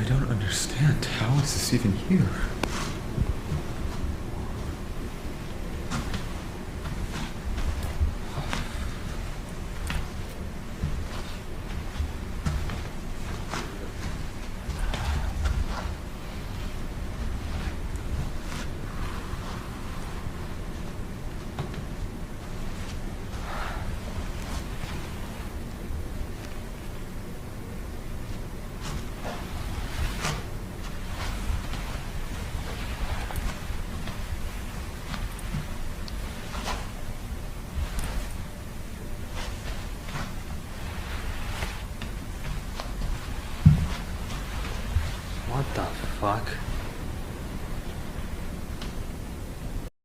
I don't understand. How is this even here? What the fuck?